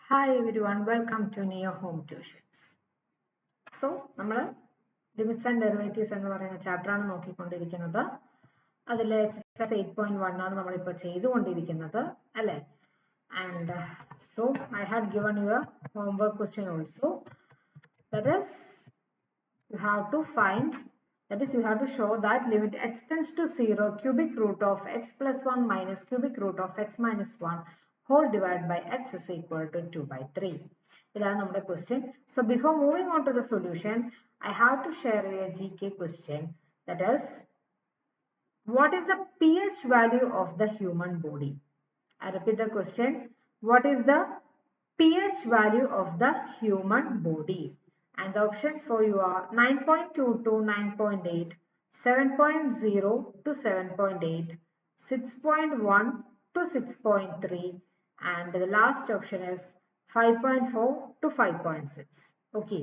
Hi everyone, welcome to Neo Home Tuitions. So, നമ്മൾ limits and derivatives എന്ന് പറയുന്ന chapter ആണ് നോക്കിക്കൊണ്ടിരിക്കുന്നത്. അതിൽ എക്സസൈസ് 8.1 ആണ് നമ്മളിപ്പോൾ ചെയ്തുകൊണ്ടിരിക്കുന്നത് അല്ലേ? And so I had given U A homework question also. That is, you have to find, that is, you have to show that limit x tends to 0 cubic root of x plus 1 minus cubic root of x minus 1 whole divided by x is equal to 2 by 3. That's our question. So before moving on to the solution, I have to share a GK question. That is, what is the pH value of the human body? I repeat the question. What is the pH value of the human body? And the options for you are 9.2 to 9.8, 7.0 to 7.8, 6.1 to 6.3, and the last option is 5.4 to 5.6. Okay,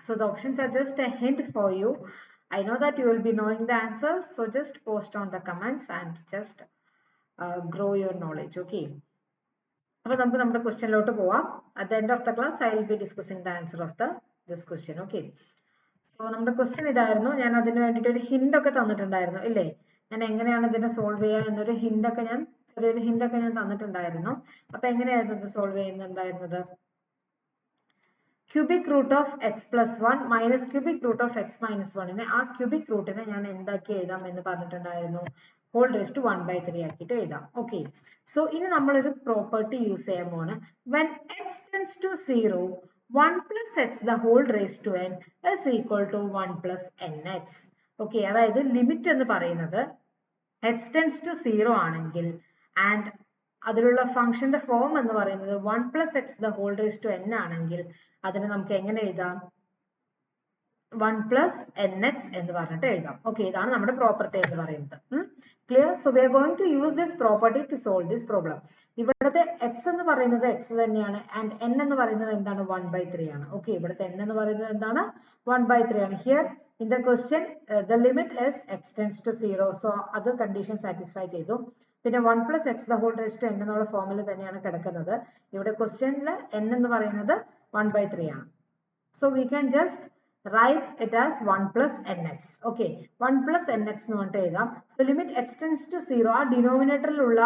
so the options are just a hint for you. I know that you will be knowing the answers, so just post on the comments and just grow your knowledge. Okay. അപ്പോൾ നമുക്ക് നമ്മുടെ ക്വസ്റ്റ്യനിലോട്ട് പോവാം. At the end of the class I will be discussing the answer of this question. Okay, so നമ്മുടെ question ഇതായിരുന്നു. ഞാൻ അതിന് വേണ്ടിയിട്ട് ഒരു ഹിന്റ് ഒക്കെ തന്നിട്ടുണ്ടായിരുന്നു ഇല്ലേ? ഞാൻ എങ്ങനെയാണ് ഇതിനെ സോൾവ് ചെയ്യുക എന്നൊരു ഹിന്റ് ഒക്കെ ഞാൻ തന്നിട്ടുണ്ടായിരുന്നു. അപ്പൊ എങ്ങനെയായിരുന്നു ഇത് സോൾവ് ചെയ്യുന്നുണ്ടായിരുന്നത്? Cubic root of x plus 1 minus cubic root of x minus 1 ആ ക്യൂബിക് റൂട്ടിനെ ഞാൻ എന്താക്കി എഴുതാം എന്ന് പറഞ്ഞിട്ടുണ്ടായിരുന്നു? ഹോൾ റേസ് ടു 1/3 ആക്കിയിട്ട് എഴുതാം. ഓക്കെ, സോ ഇനി നമ്മളൊരു പ്രോപ്പർട്ടി യൂസ് ചെയ്യാൻ പോണ്. When x tends to 0, 1 plus x the whole raise to n is equal to 1 plus nx. Okay, അതായത് ലിമിറ്റ് എന്ന് പറയുന്നത് എക്സ് ടെൻസ് ടു 0 ആണെങ്കിൽ ആൻഡ് അതിലുള്ള ഫംഗ്ഷന്റെ ഫോം എന്ന് പറയുന്നത് 1 plus x the whole raise to n ആണെങ്കിൽ അതിനെ നമുക്ക് എങ്ങനെ എഴുതാം? 1 പ്ലസ് nx എന്ന് പറഞ്ഞിട്ട് എഴുതാം. ഓക്കെ, ഇതാണ് നമ്മുടെ പ്രോപ്പർട്ടി എന്ന് പറയുന്നത്. Clear? So we are going to use this property to solve this problem. ഇവിടുത്തെ എക്സ് എന്ന് പറയുന്നത് എക്സ് തന്നെയാണ് ആൻഡ് n എന്ന് പറയുന്നത് എന്താണ്? 1/3 ആണ്. ഓക്കെ, ഇവിടുത്തെ n എന്ന് പറയുന്നത് എന്താണ്? 1/3 ആണ്. Here in the question the limit is x tends to 0. So അത് കണ്ടീഷൻ സാറ്റിസ്ഫൈ ചെയ്തു. പിന്നെ 1 plus x the whole raise to n എന്നുള്ള ഫോമിൽ തന്നെയാണ് കിടക്കുന്നത്. ഇവിടെ ക്വസ്റ്റ്യനിൽ n എന്ന് പറയുന്നത് 1/3 ആണ്. So we can just write it as 1 plus nx. Okay, 1 plus nx എന്ന് പറഞ്ഞിട്ട് എഴുതാം. So limit x tends to 0, ആ ഡിനോമിനേറ്ററിലുള്ള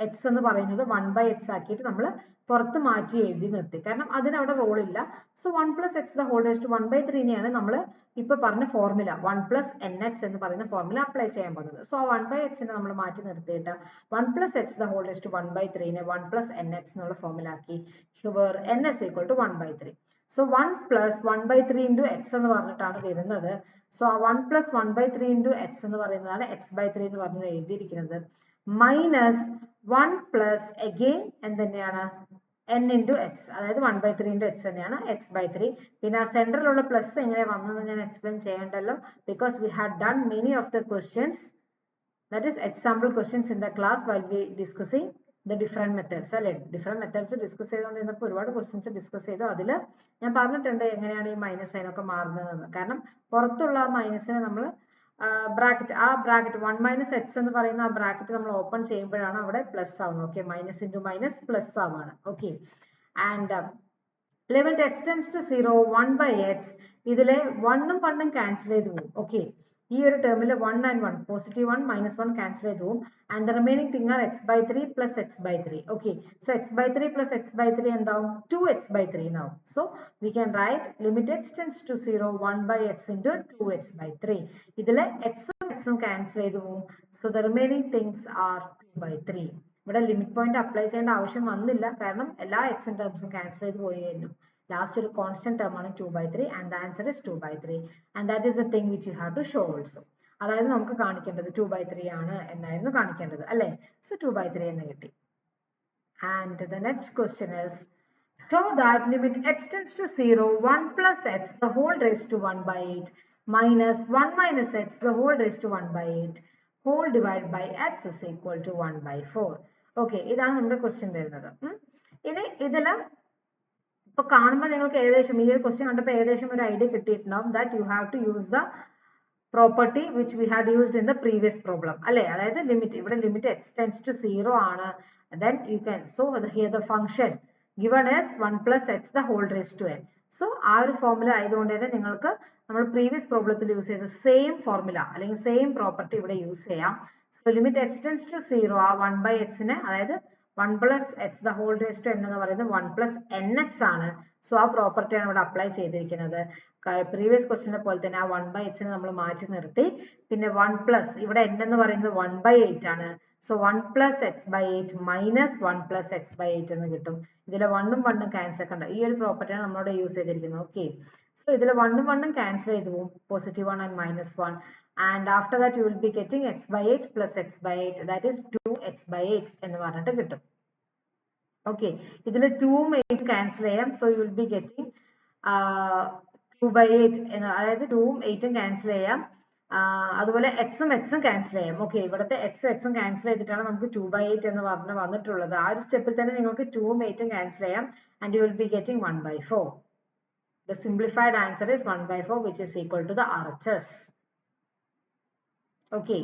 x എന്ന് പറയുന്നത് 1/x ആക്കിയിട്ട് നമ്മൾ പുറത്ത് മാറ്റി എഴുതി നിർത്തി. കാരണം അതിനവിടെ റോൾ ഇല്ല. So 1 plus x the whole raised to 1/3നെയാണ് നമ്മൾ ഇപ്പൊ പറഞ്ഞ ഫോർമുല 1 plus nx എന്ന് പറയുന്ന ഫോർമുല അപ്ലൈ ചെയ്യാൻ പോകുന്നത്. സോ ആ 1/x നമ്മൾ മാറ്റി നിർത്തിയിട്ട് 1 plus x the whole raised to 1/3നെ 1 plus nx എന്നുള്ള ഫോർമുല ആക്കി. Here n is equal to 1/3. So 1 plus 1/3 into x എന്ന് പറഞ്ഞിട്ടാണ് വരുന്നത്. സോ ആ 1 plus 1/3 into x എന്ന് പറയുന്നതാണ് x/3 എന്ന് പറഞ്ഞ് എഴുതിയിരിക്കുന്നത്. Minus 1 plus again എന്തെന്നെയാണ്? n into x, അതായത് 1/3 into x തന്നെയാണ് x/3. പിന്നെ ആ സെന്ററിലുള്ള പ്ലസ് എങ്ങനെ വന്നതെന്ന് ഞാൻ എക്സ്പ്ലെയിൻ ചെയ്യണ്ടല്ലോ, because we had done many of the questions, that is example questions in the class while we discussing the different methods അല്ലെ? Different methods discuss ചെയ്തുകൊണ്ടിരുന്നപ്പോൾ ഒരുപാട് ക്വസ്റ്റ്യൻസ് ഡിസ്കസ് ചെയ്തു. അതിൽ ഞാൻ പറഞ്ഞിട്ടുണ്ട് എങ്ങനെയാണ് ഈ മൈനസ് സൈനൊക്കെ മാറുന്നതെന്ന്. കാരണം പുറത്തുള്ള ആ മൈനസിനെ നമ്മൾ ബ്രാക്കറ്റ്, ആ ബ്രാക്കറ്റ് 1 മൈനസ് എക്സ് എന്ന് പറയുന്ന ആ ബ്രാക്കറ്റ് നമ്മൾ ഓപ്പൺ ചെയ്യുമ്പോഴാണ് അവിടെ പ്ലസ് ആവുന്നത്. Okay, minus into minus plus ആവാണ്. Okay, and limit x tends to 0, 1/x, ഇതിലെ 1ഉം 1ഉം ക്യാൻസൽ ചെയ്ത് പോകും. ഓക്കെ, ഈ ഒരു ടേമിൽ 1 and 1, പോസിറ്റീവ് 1 മൈനസ് 1 ക്യാൻസൽ ചെയ്ത് പോകും. And the remaining thing are x/3 plus x/3. Okay, so x/3 plus x/3 എന്താവും? 2x/3 എന്നാവും. So we can write limit x tends to 0, 1/x into 2x/3. ഇതിലെ എക്സും ക്യാൻസൽ ചെയ്ത് പോകും. So the remaining things are 2/3. ഇവിടെ limit point apply ചെയ്യേണ്ട ആവശ്യം വന്നില്ല, കാരണം എല്ലാ എക്സും ടേംസും ക്യാൻസൽ ചെയ്ത് പോയി കഴിഞ്ഞു. ലാസ്റ്റ് ഒരു കോൺസ്റ്റന്റ് ടേം ആണ് 2/3 and the answer is 2/3, and that is the thing which you have to show also. അതായത് നമുക്ക് കാണിക്കേണ്ടത് 2/3 ആണ് എന്നായിരുന്നു കാണിക്കേണ്ടത് അല്ലേ? സോ 2/3 എന്ന് കിട്ടി. And the next question is, show that limit x tends to 0, 1 plus x the whole raised to 1/8 minus 1 minus x the whole raised to 1/8 whole divided by x is equal to 1/4. Okay, ഇതാണ് നമ്മുടെ question വരുന്നത്. ഇനി ഇതില് ഇപ്പൊ കാണുമ്പോൾ നിങ്ങൾക്ക് ഏകദേശം ഈ ഒരു ക്വസ്റ്റ്യൻ കണ്ടപ്പോൾ ഏകദേശം ഒരു ഐഡിയ കിട്ടിയിട്ടുണ്ടാവും that you have to use the property which we had used in the previous problem അല്ലേ? അതായത് ലിമിറ്റ്, ഇവിടെ ലിമിറ്റ് x tends to 0 ആണ്. then you can, so here the function given as 1 plus h the whole raised to n. So ആ ഒരു formula ആയതുകൊണ്ട് തന്നെ നിങ്ങൾക്ക് നമ്മൾ പ്രീവിയസ് പ്രോബ്ലത്തിൽ യൂസ് ചെയ്ത സെയിം ഫോർമുല അല്ലെങ്കിൽ സെയിം പ്രോപ്പർട്ടി ഇവിടെ യൂസ് ചെയ്യാം. So limit h tends to 0 ആ 1 by h നെ അതായത് 1 plus h the whole raised to n എന്ന് പറയുന്നത് 1 plus nx ആണ്. സോ ആ പ്രോപ്പർട്ടിയാണ് ഇവിടെ അപ്ലൈ ചെയ്തിരിക്കുന്നത്. പ്രീവിയസ് ക്വസ്റ്റിനെ പോലെ തന്നെ ആ 1 by h നെ നമ്മൾ മാറ്റി നിർത്തി. പിന്നെ 1 പ്ലസ് ഇവിടെ n എന്ന് പറയുന്നത് 1 by 8 ആണ്. So 1 plus h by 8 minus 1 plus h by 8 എന്ന് കിട്ടും. ഇതിലെ 1 ഉം 1 ഉം ക്യാൻസൽ കണ്ട ഈ ഒരു പ്രോപ്പർട്ടിയാണ് നമ്മളിവിടെ യൂസ് ചെയ്തിരിക്കുന്നത്. ഓക്കെ, സോ ഇതിലെ 1 ഉം 1 ഉം ക്യാൻസൽ ചെയ്തു പോകും. Positive 1 and minus 1. And after that you will be getting x by 8 plus x by 8, that is 2x by 8 എന്ന് പറഞ്ഞിട്ട് കിട്ടും. ഓക്കെ, ഇതിൽ 2 ഉം 8 ക്യാൻസൽ ചെയ്യാം. So you will be getting 2 by 8 എന്ന്, അതായത് 2 ഉം 8 ഉം ക്യാൻസൽ ചെയ്യാം. അതുപോലെ എക്സും എക്സും ക്യാൻസൽ ചെയ്യാം. ഓക്കെ, ഇവിടുത്തെ എക്സും എക്സും ക്യാൻസൽ ചെയ്തിട്ടാണ് നമുക്ക് 2 by 8 എന്ന് പറഞ്ഞ് വന്നിട്ടുള്ളത്. ആ ഒരു സ്റ്റെപ്പിൽ തന്നെ നിങ്ങൾക്ക് 2 ഉം 8 ഉം ക്യാൻസൽ ചെയ്യാം. And you will be getting 1 by 4. The simplified answer is 1 by 4, which is equal to the RHS. Okay,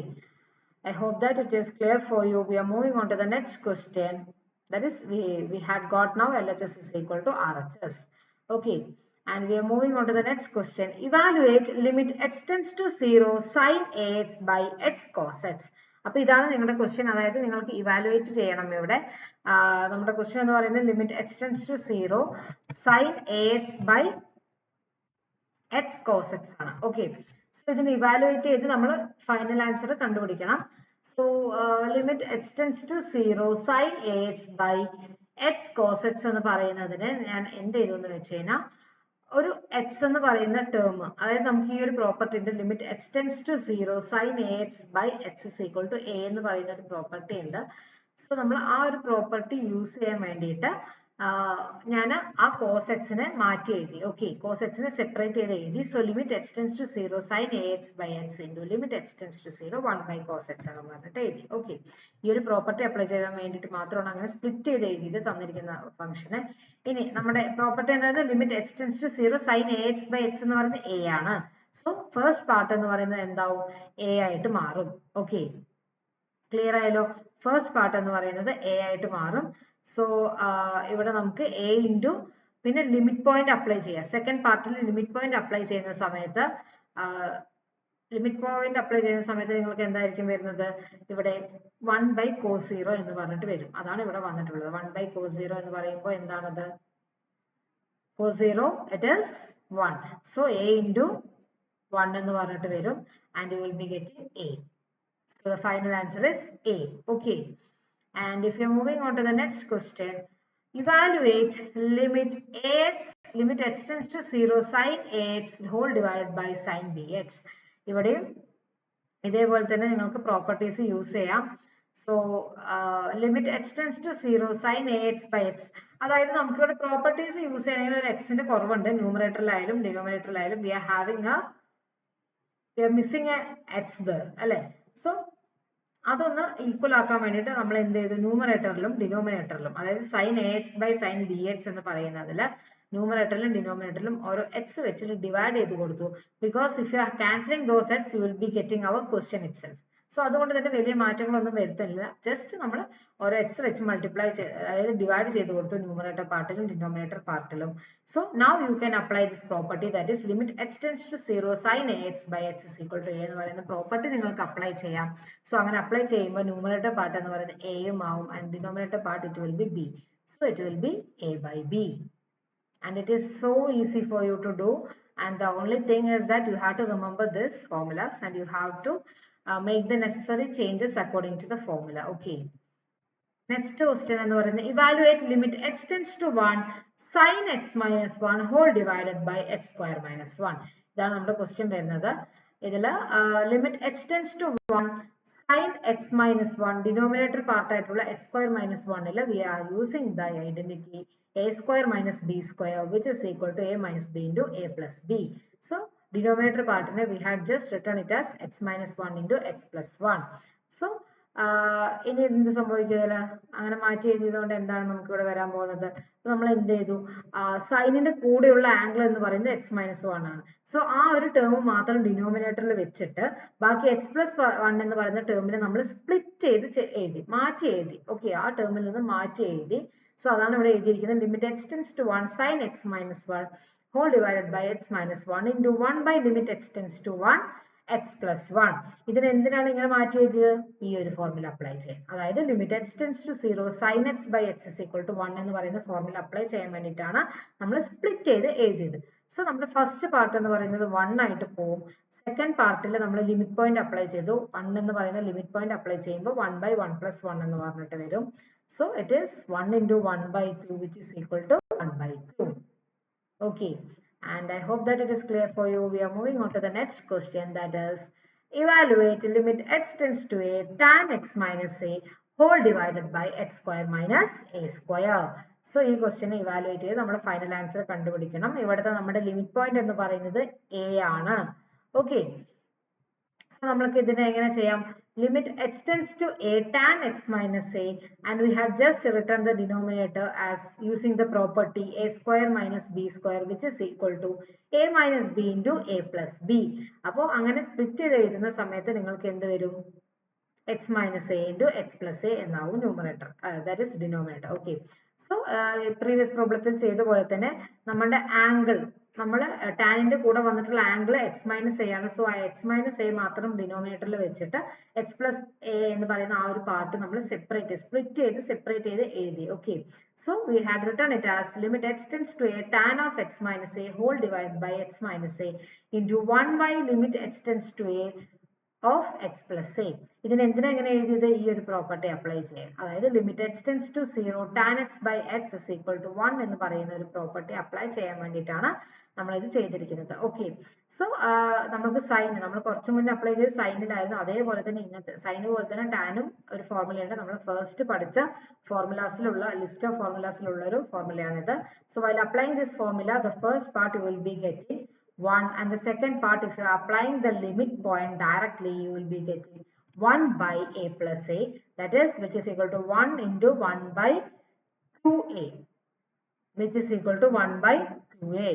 I hope that it is clear for you. We are moving on to the next question. That is, we had got now LHS is equal to RHS. Okay, and we are moving on to the next question. Evaluate limit x tends to 0 sin ax by x cos x. അപ്പോൾ ഇതാണ് നിങ്ങളുടെ question. അതായത് നിങ്ങൾക്ക് evaluate ചെയ്യണം. ഇവിടെ നമ്മുടെ question എന്ന് പറയുന്നത് limit x tends to 0 sin ax by x cos x ആണ്. ഓക്കെ, സോ ഇതിനെ ഇവാലുവേറ്റ് ചെയ്ത് നമ്മൾ ഫൈനൽ ആൻസർ കണ്ടുപിടിക്കണം. So limit x tends to 0 sin ax by x cos x എന്ന് പറയുന്നതിന് ഞാൻ എന്ത് ചെയ്തു എന്ന് വെച്ച് കഴിഞ്ഞാൽ ഒരു x എന്ന് പറയുന്ന ടേം, അതായത് നമുക്ക് ഈ ഒരു പ്രോപ്പർട്ടി ഉണ്ട്, limit x tends to 0 sin ax by x is equal to a എന്ന് പറയുന്ന ഒരു പ്രോപ്പർട്ടി ഉണ്ട്. സോ നമ്മൾ ആ ഒരു പ്രോപ്പർട്ടി യൂസ് ചെയ്യാൻ വേണ്ടിയിട്ട് ഞാൻ ആ cos x നെ മാറ്റി എഴുതി. ഓക്കെ, cos x നെ സെപ്പറേറ്റ് ചെയ്ത് എഴുതി. So limit x tends to 0 sin ax by x into limit x tends to 0 1 by cos x എന്ന് പറഞ്ഞിട്ട് എഴുതി. ഓക്കെ, ഈ ഒരു പ്രോപ്പർട്ടി അപ്ലൈ ചെയ്യാൻ വേണ്ടിയിട്ട് മാത്രമാണ് അങ്ങനെ സ്പ്ലിറ്റ് ചെയ്ത് എഴുതിയത് തന്നിരിക്കുന്ന ഫംഗ്ഷന്. ഇനി നമ്മുടെ പ്രോപ്പർട്ടി എന്താണ്? Limit x tends to 0 sin ax by x എന്ന് പറയുന്നത് a ആണ്. സോ ഫസ്റ്റ് പാർട്ട് എന്ന് പറയുന്നത് എന്താവും? a ആയിട്ട് മാറും. ഓക്കെ, ക്ലിയർ ആയല്ലോ? ഫസ്റ്റ് പാർട്ട് എന്ന് പറയുന്നത് a ആയിട്ട് മാറും. സോ ഇവിടെ നമുക്ക് a ഇൻറ്റു പിന്നെ ലിമിറ്റ് പോയിന്റ് അപ്ലൈ ചെയ്യാം. സെക്കൻഡ് പാർട്ടിൽ ലിമിറ്റ് പോയിന്റ് അപ്ലൈ ചെയ്യുന്ന സമയത്ത് നിങ്ങൾക്ക് എന്തായിരിക്കും വരുന്നത്? ഇവിടെ 1 by cos 0 എന്ന് പറഞ്ഞിട്ട് വരും. അതാണ് ഇവിടെ വന്നിട്ടുള്ളത്. 1 by cos 0 എന്ന് പറയുമ്പോൾ എന്താണത്? cos 0 it is 1. So a into 1 എന്ന് പറഞ്ഞിട്ട് വരും. And you will be getting a. So the final answer is a. Okay. And if you're moving on to the next question, evaluate limit x tends to 0 sin ax whole divided by sin bx. ഇവിടെയും ഇതേപോലെ തന്നെ നിങ്ങൾക്ക് properties use ചെയ്യാം. So limit x tends to 0 sin ax by x, അതായത് നമുക്ക് ഇവിടെ properties use ചെയ്യണമെങ്കിൽ ഒരു എക്സിന്റെ കുറവുണ്ട്. ന്യൂമറേറ്ററിലായാലും ഡിനോമിനേറ്ററിലായാലും we are missing a x there അല്ലെ? സോ അതൊന്ന് ഈക്വൽ ആക്കാൻ വേണ്ടിയിട്ട് നമ്മൾ എന്ത് ചെയ്തു? ന്യൂമറേറ്ററിലും ഡിനോമിനേറ്ററിലും, അതായത് sin ax by sin bx എന്ന് പറയുന്നതിൽ ന്യൂമറേറ്ററിലും ഡിനോമിനേറ്ററിലും ഓരോ എക്സ് വെച്ചിട്ട് ഡിവൈഡ് ചെയ്ത് കൊടുത്തു. Because if you are cancelling those x you will be getting our question itself. So അതുകൊണ്ട് തന്നെ വലിയ മാറ്റങ്ങളൊന്നും വരുത്തില്ല. ജസ്റ്റ് നമ്മൾ ഓരോ എക്സ് വെച്ച് മൾട്ടിപ്ലൈ അതായത് ഡിവൈഡ് ചെയ്ത് കൊടുത്തു ന്യൂമറേറ്റർ പാർട്ടിലും ഡിനോമിനേറ്റർ പാർട്ടിലും. So now you can apply this property, that is limit x tends to 0 sin ax by x is equal to a എന്ന് പറയുന്ന പ്രോപ്പർട്ടി നിങ്ങൾക്ക് അപ്ലൈ ചെയ്യാം. സോ അങ്ങനെ അപ്ലൈ ചെയ്യുമ്പോൾ ന്യൂമറേറ്റർ പാർട്ട് എന്ന് പറയുന്നത് a യും ആവും and denominator part it will be b. So it will be a by b. And it is so easy for you to do, and the only thing is that you have to remember this formulas and you have to make the necessary changes according to the formula. Okay, next question എന്ന് പറയുന്നത് evaluate limit x tends to 1 sin x minus 1 whole divided by x square minus 1. ഇതാണ് നമ്മുടെ question വരുന്നത്. ഇതിൽ limit x tends to 1 sin x minus 1 denominator part ആയിട്ടുള്ള x square minus 1 we are using the identity a square minus b square, which is equal to a minus b into a plus b. So denominator part we had just written it as x minus 1 into x plus 1. So ഇനി എന്ത് സംഭവിക്കുന്നില്ല, അങ്ങനെ മാറ്റി എഴുതിയതുകൊണ്ട് എന്താണ് നമുക്ക് ഇവിടെ വരാൻ പോകുന്നത്? നമ്മൾ എന്ത് ചെയ്തു? സൈനിന്റെ കൂടെയുള്ള ആംഗിൾ എന്ന് പറയുന്നത് x minus 1 ആണ്. സോ ആ ഒരു ടേം മാത്രം ഡിനോമിനേറ്ററിൽ വെച്ചിട്ട് ബാക്കി x plus 1 എന്ന് പറയുന്ന ടേമിനെ നമ്മൾ സ്പ്ലിറ്റ് ചെയ്ത് എഴുതി, മാറ്റി എഴുതി. ഓക്കെ, ആ ടേമിൽ നിന്ന് മാറ്റി എഴുതി. സോ അതാണ് ഇവിടെ എഴുതിയിരിക്കുന്നത്. Limit x tends to 1 sin x minus 1 whole divided by x minus 1 into 1 by limit x tends to 1 x plus 1. ഇതിന് എന്തിനാണ് ഇങ്ങനെ മാറ്റി എഴുതിയത്? ഈ ഒരു ഫോർമുല അപ്ലൈ ചെയ്യാൻ. അതായത് limit x tends to 0 sin x by x is equal to 1 എന്ന് പറയുന്ന ഫോർമുല അപ്ലൈ ചെയ്യാൻ വേണ്ടിയിട്ടാണ് നമ്മൾ സ്പ്ലിറ്റ് ചെയ്ത് എഴുതിയത്. സോ നമ്മുടെ ഫസ്റ്റ് പാർട്ട് എന്ന് പറയുന്നത് 1 ആയിട്ട് പോകും. സെക്കൻഡ് പാർട്ടിൽ നമ്മൾ ലിമിറ്റ് പോയിന്റ് അപ്ലൈ ചെയ്തു. 1 എന്ന് പറയുന്ന ലിമിറ്റ് പോയിന്റ് അപ്ലൈ ചെയ്യുമ്പോൾ 1 by 1 plus 1 എന്ന് പറഞ്ഞിട്ട് വരും. So it is 1 into 1 by 2 which is equal to 1 by 2. Okay, and I hope that it is clear for you. We are moving on to the next question, that is evaluate limit x tends to a tan x minus a whole divided by x square minus a square. So ഈ question evaluate ചെയ്ത് നമ്മുടെ final answer കണ്ടുപിടിക്കണം. ഇവിടുത്തെ നമ്മുടെ limit point എന്ന് പറയുന്നത് a ആണ്. Okay, നമ്മൾക്ക് ഇതിനെ എങ്ങനെ ചെയ്യാം? Limit x tends to a tan x minus a, and we have just written the denominator as using the property a square minus b square, which is equal to a minus b into a plus b. അപ്പോൾ അങ്ങനെ split ചെയ്ത് എഴുതുന്ന സമയത്ത് നിങ്ങൾക്ക് എന്ത് വരും? x minus a into x plus a എന്നാവും numerator, that is denominator. Okay, so previous പ്രോബ്ലത്തിൽ ചെയ്ത പോലെ തന്നെ നമ്മുടെ ആംഗിൾ, നമ്മൾ ടാനിന്റെ കൂടെ വന്നിട്ടുള്ള ആംഗിൾ x മൈനസ് എ ആണ്. സോ ആ x മൈനസ് എ മാത്രം ഡിനോമിനേറ്ററിൽ വെച്ചിട്ട് x പ്ലസ് എ എന്ന് പറയുന്ന ആ ഒരു പാർട്ട് നമ്മൾ സ്പ്ലിറ്റ് ചെയ്ത് എഴുതി. Okay, so we had written it as limit x tends to a tan of x minus a whole divided by x minus a into 1 by limit x tends to a of x plus a. ഇതിന് എന്തിനാ ഇങ്ങനെ എഴുതിയത്? ഈ ഒരു property apply ചെയ്യാൻ. അതായത് limit x tends to 0 tan x by x is equal to 1 എന്ന് പറയുന്ന ഒരു പ്രോപ്പർട്ടി അപ്ലൈ ചെയ്യാൻ വേണ്ടിയിട്ടാണ് നമ്മൾ ഇത് ചെയ്തിരിക്കുന്നത്. ഓക്കെ, സോ നമുക്ക് സൈൻ, നമ്മൾ കുറച്ചു മുന്നേ അപ്ലൈ ചെയ്ത് സൈനിലായിരുന്നു. അതേപോലെ തന്നെ ഇങ്ങനത്തെ സൈന് പോലെ തന്നെ ടാനും ഒരു ഫോർമുലയുണ്ട്. നമ്മൾ ഫസ്റ്റ് പഠിച്ച ഫോർമുലാസിലുള്ള ലിസ്റ്റ് ഓഫ് ഫോർമുലാസിലുള്ള ഒരു ഫോർമുലയാണിത്. So while applying this formula, the first part you will be getting 1, and the second part, if you are applying the limit point directly, you will be getting 1 by a plus a, that is, which is equal to 1 into 1 by 2a, which is equal to 1 by 2a.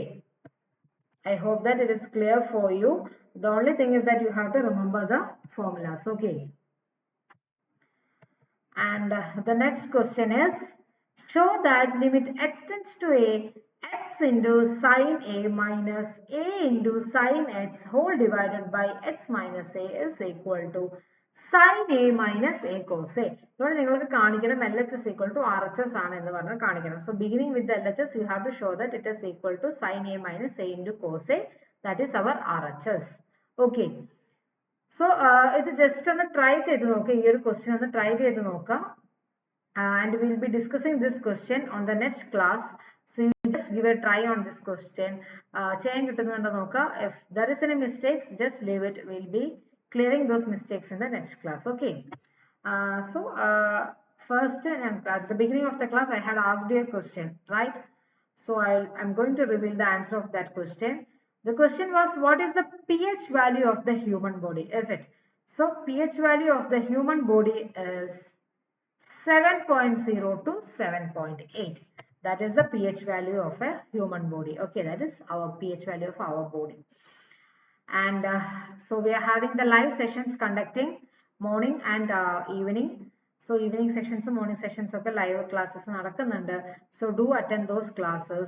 I hope that it is clear for you. The only thing is that you have to remember the formulas. Okay, and the next question is, show that limit x tends to a x into sin a minus a into sin x whole divided by x minus a is equal to sin a minus a cos a. ഇവിടെ നിങ്ങൾക്ക് കാണിക്കണം LHS equal to RHS ആണ് എന്ന് പറഞ്ഞാൽ കാണിക്കണം. So beginning with the LHS, you have to show that it is equal to sin a minus a into cos a, that is our RHS. Okay, so ഇത് just ഒന്ന് try ചെയ്ത് നോക്കുക. ഈ ഒരു ക്വസ്റ്റ്യൻ ഒന്ന് ട്രൈ ചെയ്ത് നോക്കുക. And we will be discussing this question on the next class. So you just give a try on this question. Change കിട്ടുന്നുണ്ടോ നോക്കുക. If there is any mistakes, just leave it. We will be clearing those mistakes in the next class. Okay. First, at the beginning of the class, I had asked you a question, right? So I'm going to reveal the answer of that question. The question was, what is the pH value of the human body? Is it? So pH value of the human body is 7.0 to 7.8. That is the pH value of a human body. Okay, that is our pH value of our body. And so we are having the live sessions conducting morning and evening. So evening sessions, morning sessions, okay, live classes നടക്കുന്നുണ്ട്. So do attend those classes,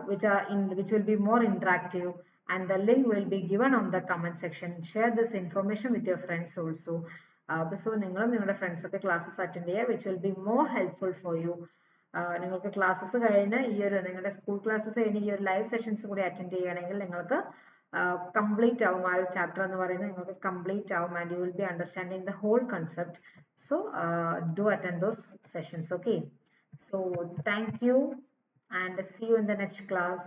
which will be more interactive, and the link will be given on the comment section. Share this information with your friends also. So നിങ്ങളും നിങ്ങളുടെ friends ഒക്കെ classes attend ചെയ്യുക, which will be more helpful for you. നിങ്ങൾക്ക് classes കഴിഞ്ഞ് ഈ ഒരു നിങ്ങളുടെ school classes കഴിഞ്ഞ് ഈ ഒരു ലൈവ് സെഷൻസ് കൂടി അറ്റൻഡ് ചെയ്യുകയാണെങ്കിൽ നിങ്ങൾക്ക് കംപ്ലീറ്റ് ആവും. ആ ഒരു ചാപ്റ്റർ എന്ന് പറയുന്നത് നിങ്ങൾക്ക് കംപ്ലീറ്റ് ആവും, and you will be understanding the whole concept. So do attend those sessions. Okay, so thank you and see you in the next class.